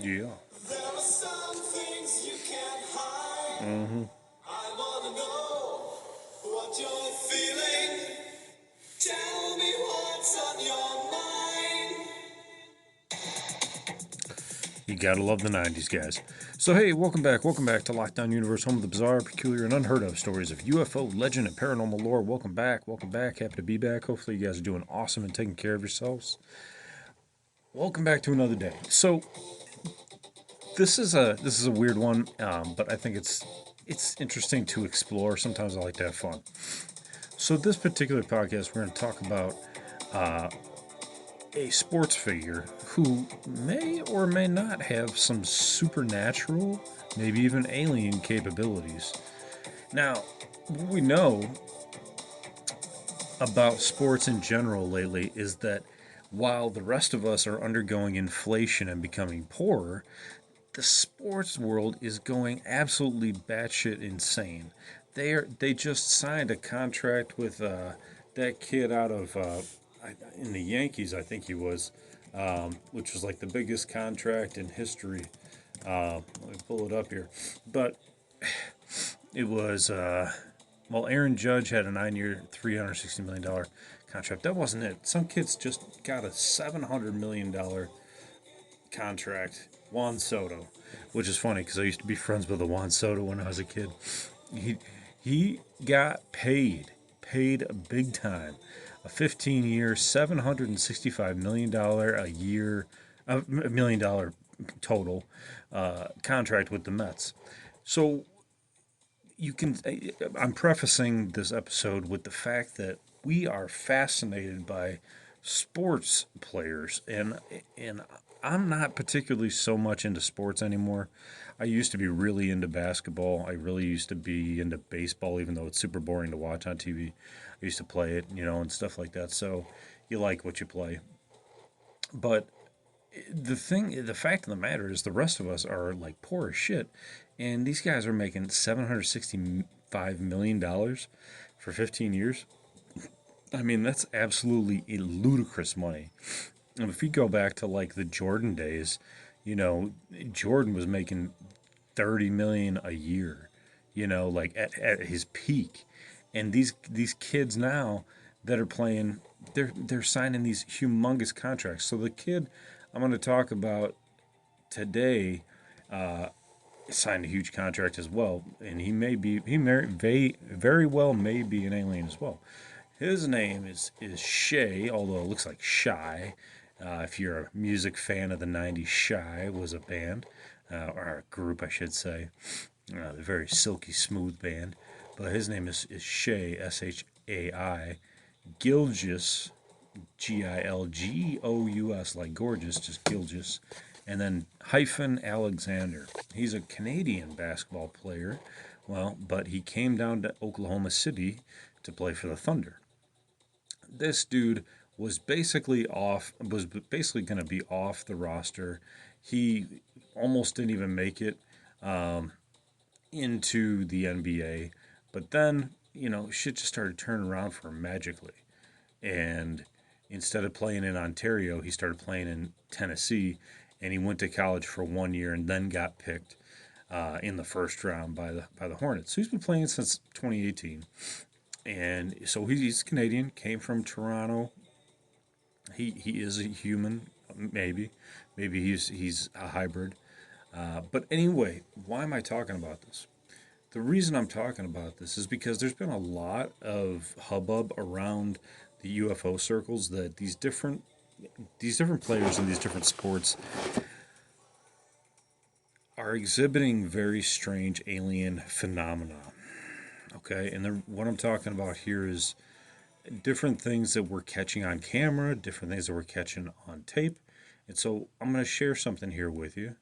Yeah. There are some things you can't hide. Mm-hmm. I wanna know what you're feeling. Tell me what's on your mind. You gotta love the 90s, guys. So, hey, welcome back to Lockdown Universe, home of the bizarre, peculiar, and unheard of stories of UFO, legend, and paranormal lore. Welcome back. Happy to be back. Hopefully, you guys are doing awesome and taking care of yourselves. Welcome back to another day. So, this is a weird one, but I think it's interesting to explore. Sometimes I like to have fun. So, this particular podcast, we're going to talk about a sports figure who may or may not have some supernatural, maybe even alien capabilities. Now, what we know about sports in general lately is that while the rest of us are undergoing inflation and becoming poorer, the sports world is going absolutely batshit insane. They just signed a contract with that kid out of in the Yankees, I think he was, which was like the biggest contract in history. Let me pull it up here, but it was well, Aaron Judge had a 9-year, $360 million contract. That wasn't it. Some kids just got a $700 million contract. Juan Soto, which is funny because I used to be friends with a Juan Soto when I was a kid. He he got paid big time, a 15-year, $765 million a year, $1 million total contract with the Mets. So you can. I'm prefacing this episode with the fact that we are fascinated by sports players, and I'm not particularly so much into sports anymore. I used to be really into basketball. I really used to be into baseball, even though it's super boring to watch on TV. I used to play it, and stuff like that. So you like what you play. But the fact of the matter is, the rest of us are like poor as shit, and these guys are making $765 million for 15 years. I mean, that's absolutely ludicrous money. And if you go back to like the Jordan days, you know, Jordan was making 30 million a year, like at his peak. And these kids now that are playing, they're signing these humongous contracts. So the kid I'm going to talk about today signed a huge contract as well, and very well may be an alien as well. His name is Shay, although it looks like Shy. If you're a music fan of the '90s, Shy was a band, or a group, I should say. A very silky smooth band. But his name is Shay, Shai Gilgis, Gilgous, like gorgeous, just Gilgis. And then hyphen Alexander. He's a Canadian basketball player. Well, but he came down to Oklahoma City to play for the Thunder. This dude was basically going to be off the roster. He almost didn't even make it into the NBA, but then shit just started turning around for him magically, and instead of playing in Ontario, he started playing in Tennessee, and he went to college for 1 year and then got picked in the first round by the Hornets. So he's been playing since 2018, and so he's Canadian, came from Toronto. He is a human, maybe he's a hybrid. But anyway, why am I talking about this? The reason I'm talking about this is because there's been a lot of hubbub around the UFO circles that these different players in these different sports are exhibiting very strange alien phenomena. Okay, and what I'm talking about here is different things that we're catching on camera, different things that we're catching on tape, and so I'm going to share something here with you,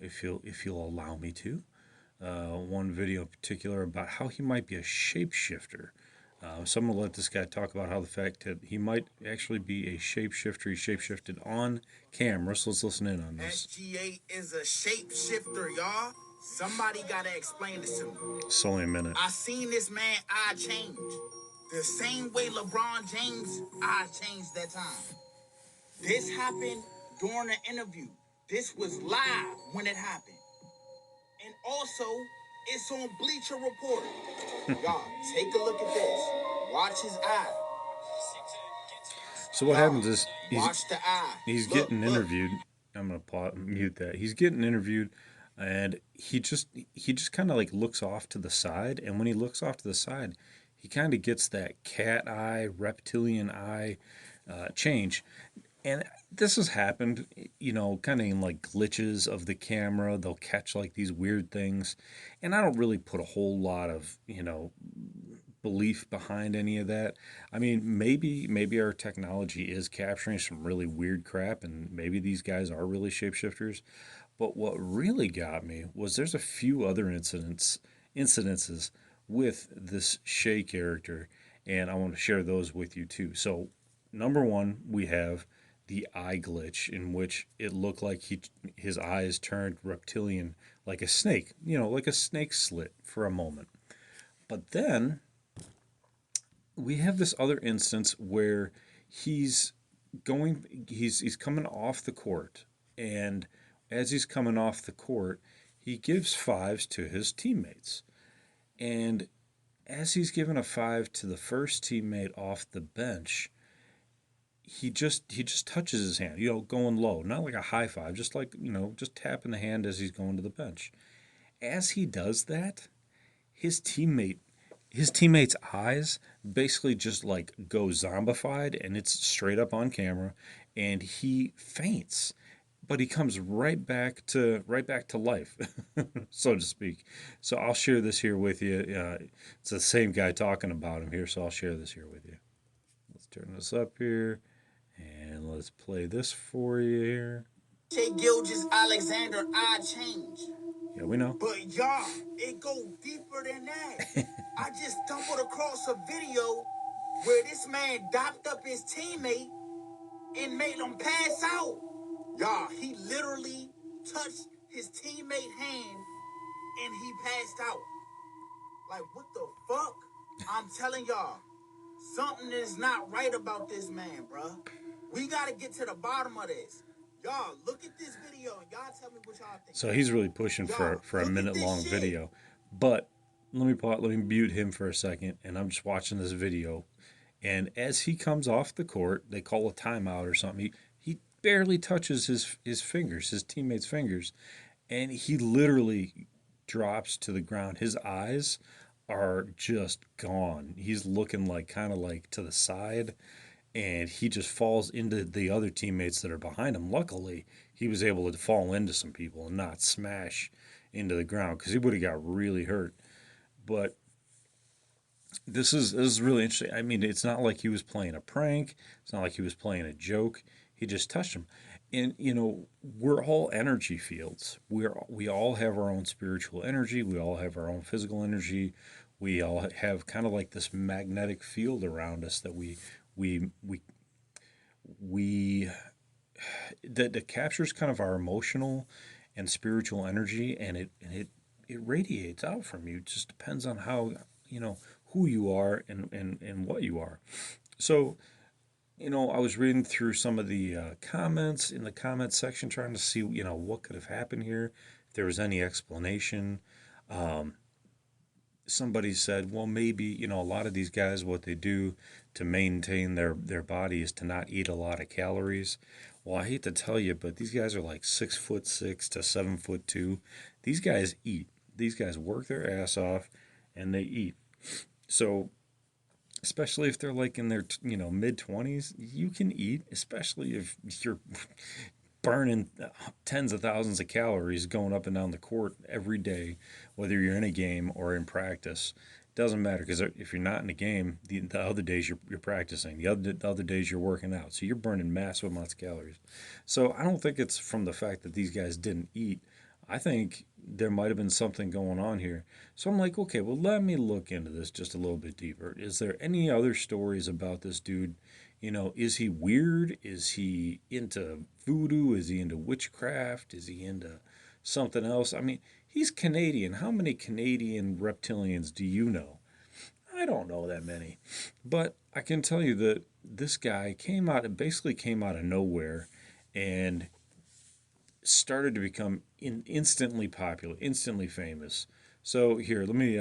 if you'll allow me to. One video in particular about how he might be a shapeshifter. So I'm going to let this guy talk about how the fact that he might actually be a shapeshifter. He shapeshifted on camera. So let's listen in on this. SGA is a shapeshifter, y'all. Somebody gotta explain this to me. It's only a minute. I seen this man eye change. The same way LeBron James eye changed that time. This happened during an interview. This was live when it happened. And also, it's on Bleacher Report. Y'all, take a look at this. Watch his eye. So what Y'all, happens is watch the eye. he's Look, getting look. interviewed. I'm gonna mute that. He's getting interviewed, and he just kind of like looks off to the side. And when he looks off to the side, he kind of gets that cat eye, reptilian eye change. And this has happened, kind of in like glitches of the camera. They'll catch like these weird things, and I don't really put a whole lot of belief behind any of that. I mean, maybe our technology is capturing some really weird crap, and maybe these guys are really shapeshifters. But what really got me was there's a few other incidences with this Shay character, and I want to share those with you too. So, number one, we have the eye glitch in which it looked like his eyes turned reptilian, like a snake, like a snake slit for a moment. But then we have this other instance where he's he's coming off the court, and as he's coming off the court, he gives fives to his teammates. And as he's giving a five to the first teammate off the bench, he just touches his hand, going low, not like a high five, just like, just tapping the hand as he's going to the bench. As he does that, his teammate his teammate's eyes basically just like go zombified, and it's straight up on camera, and he faints, but he comes right back to life, so to speak. So I'll share this here with you. It's the same guy talking about him here, so I'll share this here with you. Let's turn this up here, and let's play this for you here. Shea Gilgis Alexander eye change. Yeah, we know. But y'all, it go deeper than that. I just stumbled across a video where this man dopped up his teammate and made him pass out. Y'all, he literally touched his teammate hand and he passed out. Like, what the fuck? I'm telling y'all, something is not right about this man, bruh. We gotta get to the bottom of this. Y'all, look at this video and y'all tell me what y'all think. So he's really pushing for a minute long video. But let me mute him for a second, and I'm just watching this video. And as he comes off the court, they call a timeout or something. He barely touches his fingers, his teammates' fingers, and he literally drops to the ground. His eyes are just gone. He's looking like kind of like to the side, and he just falls into the other teammates that are behind him. Luckily, he was able to fall into some people and not smash into the ground, because he would have got really hurt. But this is really interesting. I mean, it's not like he was playing a prank. It's not like he was playing a joke. He just touched him. And we're all energy fields. We all have our own spiritual energy. We all have our own physical energy. We all have kind of like this magnetic field around us that we we that captures kind of our emotional and spiritual energy, and it radiates out from you. It just depends on how, who you are, and what you are. So, I was reading through some of the comments in the comment section, trying to see, what could have happened here, if there was any explanation. Somebody said, well, maybe, a lot of these guys, what they do to maintain their body is to not eat a lot of calories. Well, I hate to tell you, but these guys are like 6'6" to 7'2". These guys eat. These guys work their ass off, and they eat. So, especially if they're like in their mid 20s, you can eat, especially if you're burning tens of thousands of calories going up and down the court every day, whether you're in a game or in practice. It doesn't matter, because if you're not in a game, the other days you're practicing. The other days you're working out. So you're burning massive amounts of calories. So I don't think it's from the fact that these guys didn't eat. I think there might have been something going on here. So I'm like, okay, well, let me look into this just a little bit deeper. Is there any other stories about this dude? Is he weird? Is he into voodoo? Is he into witchcraft? Is he into something else? I mean, he's Canadian. How many Canadian reptilians do you know? I don't know that many. But I can tell you that this guy basically came out of nowhere, and started to become instantly popular, instantly famous. So here, let me.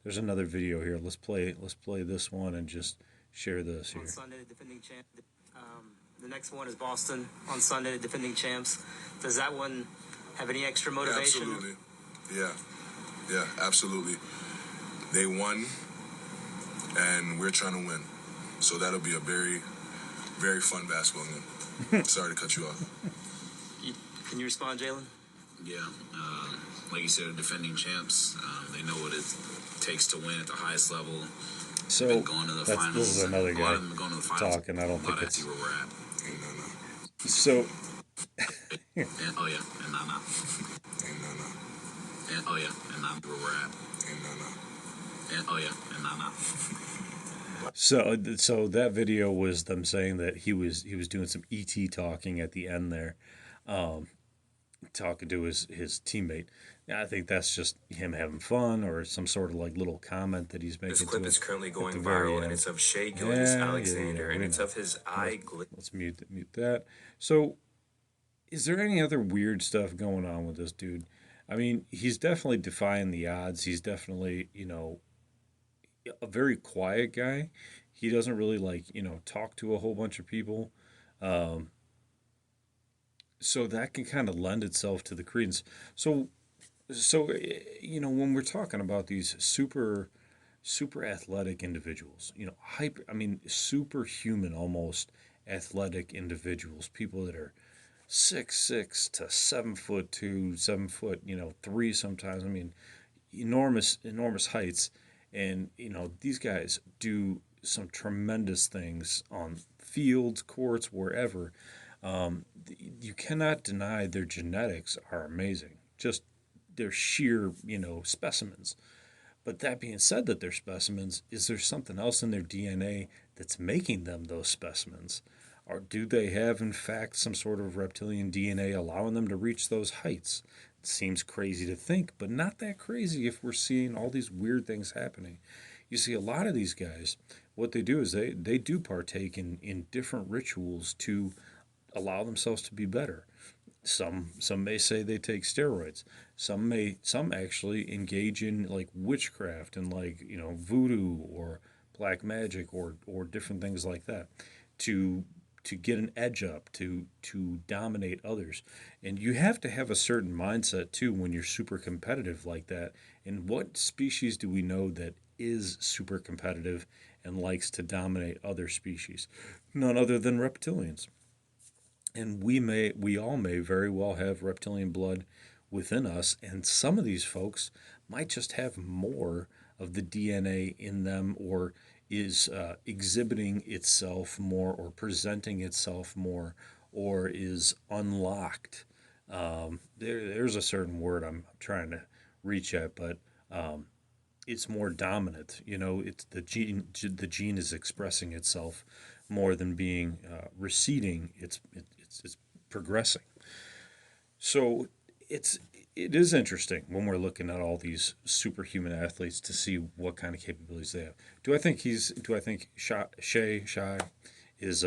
There's another video here. Let's play this one and just share this here. On Sunday, the defending champ. The next one is Boston on Sunday, the defending champs. Does that one have any extra motivation? Absolutely. Yeah. Yeah, absolutely. They won, and we're trying to win. So that'll be a very, very fun basketball game. Sorry to cut you off. Can you respond, Jalen? Yeah, like you said, the defending champs. They know what it takes to win at the highest level. So Been going to the finals. this is another A lot guy of them are going to the finals. talking. I don't A lot think of it's where we're at. so. And oh yeah, and nah. And oh yeah, and nah where we're at. And oh yeah, and nah. So that video was them saying that he was doing some ET talking at the end there, talking to his teammate. Yeah, I think that's just him having fun or some sort of like little comment that he's making. This to clip it is currently at going the very viral, end. and it's of Shea Gilgeous Yeah, Alexander, we and it's know. of his eye glit. Let's mute that. So, is there any other weird stuff going on with this dude? I mean, he's definitely defying the odds. He's definitely, a very quiet guy. He doesn't really like, talk to a whole bunch of people. Um, so that can kind of lend itself to the credence. So, when we're talking about these super athletic individuals, hyper, I mean, superhuman almost athletic individuals, people that are 6'6" to 7'2", 7', 3 sometimes. I mean, enormous heights, and these guys do some tremendous things on fields, courts, wherever. You cannot deny their genetics are amazing. Just they're sheer, specimens. But that being said, that they're specimens, is there something else in their DNA that's making them those specimens? Or do they have, in fact, some sort of reptilian DNA allowing them to reach those heights? It seems crazy to think, but not that crazy if we're seeing all these weird things happening. You see, a lot of these guys, what they do is they do partake in different rituals to allow themselves to be better. Some may say they take steroids. Some actually engage in like witchcraft and like voodoo or black magic or different things like that to get an edge up to dominate others. And you have to have a certain mindset too when you're super competitive like that. And what species do we know that is super competitive and likes to dominate other species? None other than reptilians. And we all may very well have reptilian blood within us, and some of these folks might just have more of the DNA in them, or is exhibiting itself more, or presenting itself more, or is unlocked. There's a certain word I'm trying to reach at, but it's more dominant. It's the gene. The gene is expressing itself more than being receding. It's progressing. So it is interesting when we're looking at all these superhuman athletes to see what kind of capabilities they have. Do I think Shai is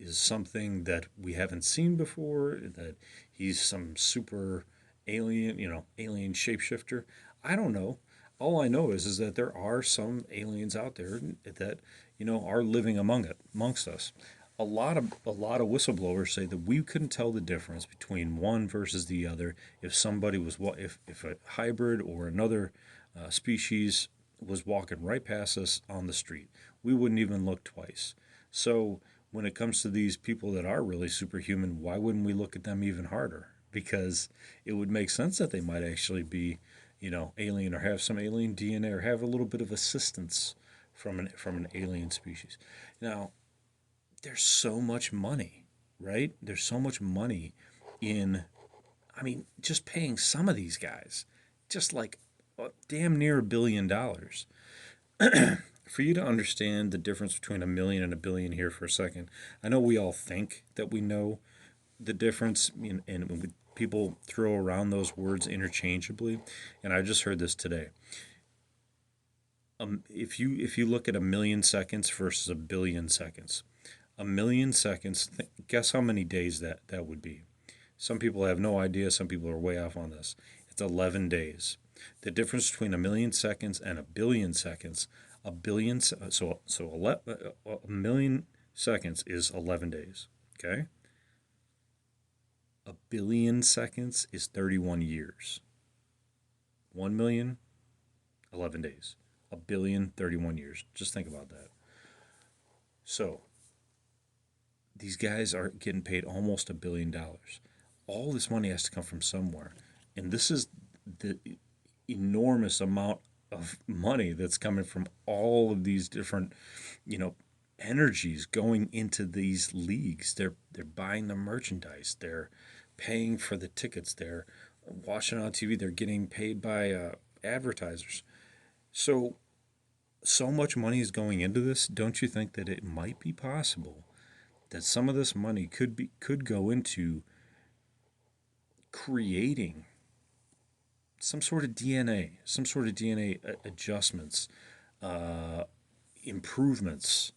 something that we haven't seen before? That he's some super alien, alien shapeshifter? I don't know. All I know is that there are some aliens out there that are living amongst us. A lot of whistleblowers say that we couldn't tell the difference between one versus the other if somebody was if a hybrid or another species was walking right past us on the street. We wouldn't even look twice. So when it comes to these people that are really superhuman, why wouldn't we look at them even harder? Because it would make sense that they might actually be, alien or have some alien DNA or have a little bit of assistance from an alien species. Now, there's so much money, right? There's so much money in, I mean, just paying some of these guys, just like damn near $1 billion. For you to understand the difference between a million and a billion here for a second, I know we all think that we know the difference, and people throw around those words interchangeably, and I just heard this today. If you look at a million seconds versus a billion seconds, a million seconds, guess how many days that would be? Some people have no idea. Some people are way off on this. It's 11 days. The difference between a million seconds and a billion seconds, a million seconds is 11 days. Okay? A billion seconds is 31 years. 1 million, 11 days. A billion, 31 years. Just think about that. So, these guys are getting paid almost $1 billion. All this money has to come from somewhere. And this is the enormous amount of money that's coming from all of these different, energies going into these leagues. They're buying the merchandise. They're paying for the tickets. They're watching on TV. They're getting paid by advertisers. So much money is going into this. Don't you think that it might be possible that some of this money could go into creating some sort of DNA adjustments, improvements,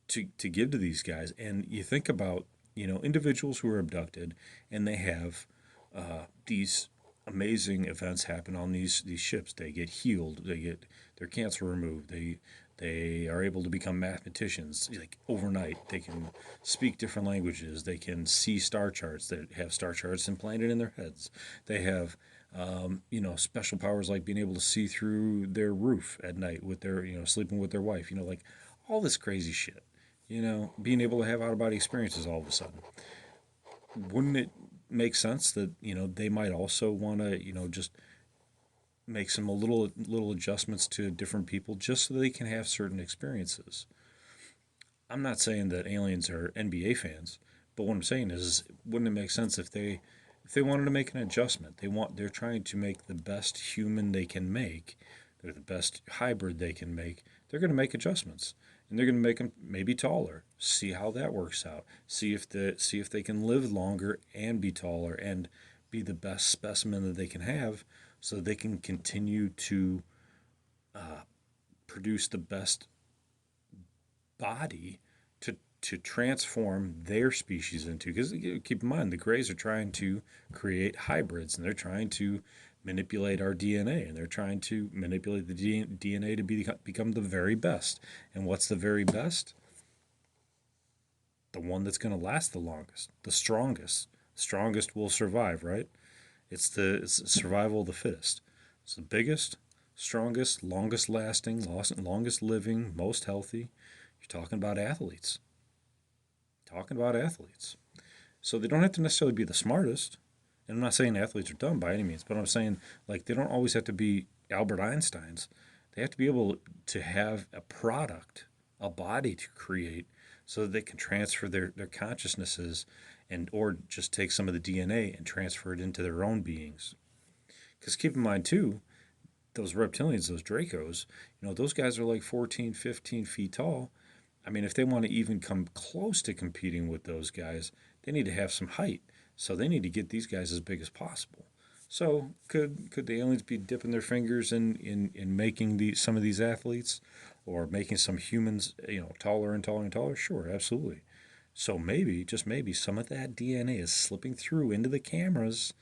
to give to these guys? And you think about individuals who are abducted, and they have these amazing events happen on these ships. They get healed. They get their cancer removed. They are able to become mathematicians like overnight. They can speak different languages. They can see star charts that have star charts implanted in their heads. They have special powers like being able to see through their roof at night with their sleeping with their wife. Like all this crazy shit. Being able to have out of body experiences all of a sudden. Wouldn't it make sense that they might also want to just make some little adjustments to different people just so they can have certain experiences? I'm not saying that aliens are NBA fans, but what I'm saying is, wouldn't it make sense if they wanted to make an adjustment? They're trying to make the best human they can make. They're the best hybrid they can make. They're going to make adjustments, and they're going to make them maybe taller. See how that works out. See if they can live longer and be taller and be the best specimen that they can have, so they can continue to produce the best body to transform their species into. Because keep in mind, the Greys are trying to create hybrids, and they're trying to manipulate our DNA, and they're trying to manipulate the DNA to become the very best. And what's the very best? The one that's going to last the longest, the strongest. Strongest will survive, right? It's the survival of the fittest. It's the biggest, strongest, longest lasting, longest living, most healthy. You're talking about athletes. So they don't have to necessarily be the smartest. And I'm not saying athletes are dumb by any means, but I'm saying like they don't always have to be Albert Einsteins. They have to be able to have a product, a body to create, so that they can transfer their consciousnesses or just take some of the DNA and transfer it into their own beings. Because keep in mind too, those reptilians, those Dracos, those guys are like 14, 15 feet tall. I mean, if they want to even come close to competing with those guys, they need to have some height. So they need to get these guys as big as possible. So could the aliens be dipping their fingers in making some of these athletes, or making some humans, taller and taller and taller? Sure, absolutely. So maybe, just maybe, some of that DNA is slipping through into the cameras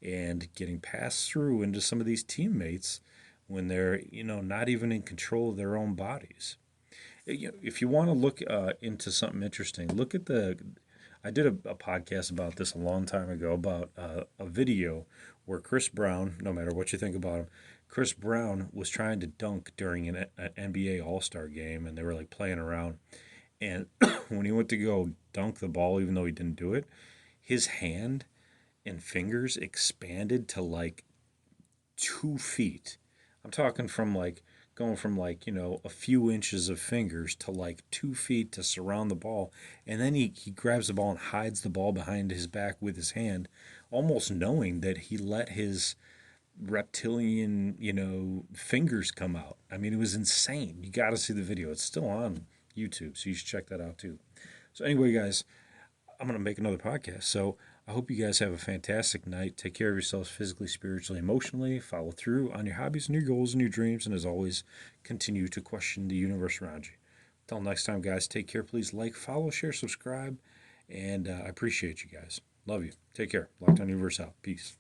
and getting passed through into some of these teammates when they're, not even in control of their own bodies. If you want to look into something interesting, look at I did a podcast about this a long time ago, about a video where Chris Brown, no matter what you think about him, Chris Brown was trying to dunk during an NBA All-Star game, and they were like playing around. And when he went to go dunk the ball, even though he didn't do it, his hand and fingers expanded to like 2 feet. I'm talking from like going from like, a few inches of fingers to like 2 feet to surround the ball. And then he grabs the ball and hides the ball behind his back with his hand, almost knowing that he let his reptilian, fingers come out. I mean, it was insane. You got to see the video. It's still on YouTube, so you should check that out too. So anyway, guys, I'm going to make another podcast. So I hope you guys have a fantastic night. Take care of yourselves physically, spiritually, emotionally. Follow through on your hobbies and your goals and your dreams. And as always, continue to question the universe around you. Until next time, guys, take care. Please like, follow, share, subscribe. And I appreciate you guys. Love you. Take care. Locked On Universe out. Peace.